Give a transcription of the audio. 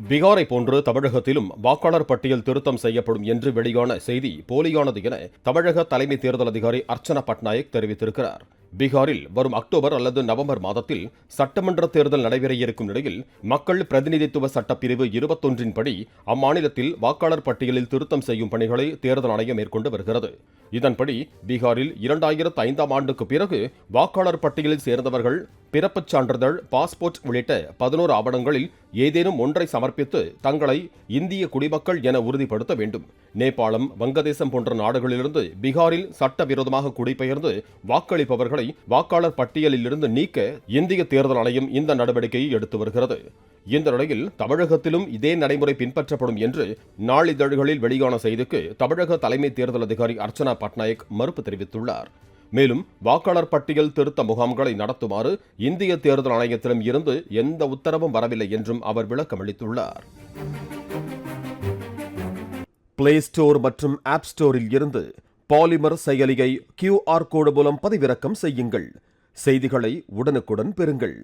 பீகாரை போன்று தமிழகத்திலும் வாக்காளர் பட்டியல் திருத்தம் செய்யப்படும் என்று வெளியான செய்தி போலியானது என தமிழக தலைமை தேர்தல் அதிகாரி அர்ச்சனா பட்நாயக் தெரிவித்திருக்கிறார். பீகாரில் வரும் அக்டோபர் அல்லது நவம்பர் மாதத்தில் சட்டமன்ற தேர்தல் நடைபெற இருக்கும் நிலையில் மக்கள் பிரதிநிதித்துவ சட்டப்பிரிவு 21 படி அம்மாநிலத்தில் வாக்காளர் பட்டியலில் திருத்தம் செய்யும் பணிகளை தேர்தல் ஆணையம் மேற்கொண்டு வருகிறது. இதன்படி பீகாரில் 2005ஆம் ஆண்டுக்கு பிறகு வாக்காளர் பட்டியலில் சேர்ந்தவர்கள் பிறப்புச் சான்றிதழ், பாஸ்போர்ட் உள்ளிட்ட 11 ஆவணங்களில் ஏதேனும் ஒன்றை சமர்ப்பித்து தங்களை இந்திய குடிமக்கள் என உறுதிப்படுத்த வேண்டும். நேபாளம், வங்கதேசம் போன்ற நாடுகளிலிருந்து பீகாரில் சட்டவிரோதமாக குடிபெயர்ந்து வாக்களிப்பவர்களை வாக்காளர் பட்டியலில் இருந்து நீக்க இந்திய தேர்தல் ஆணையம் இந்த நடவடிக்கையை எடுத்து வருகிறது. இந்த நிலையில் தமிழகத்திலும் இதே நடைமுறை பின்பற்றப்படும் என்று நாளிதழ்களில் வெளியான செய்திக்கு தமிழக தலைமை தேர்தல் அதிகாரி அர்ச்சனா பட்நாயக் மறுப்பு தெரிவித்துள்ளார். மேலும் வாக்காளர் பட்டியல் திருத்த முகாம்களை நடத்துமாறு இந்திய தேர்தல் ஆணையத்திடம் இருந்து எந்த உத்தரவும் வரவில்லை என்றும் அவர் விளக்கமளித்துள்ளார். பிளே ஸ்டோர் மற்றும் ஆப் ஸ்டோரில் இருந்து பாலிமர் செயலியை QR கோடு மூலம் பதிவிறக்கம் செய்யுங்கள். செய்திகளை உடனுக்குடன் பெறுங்கள்.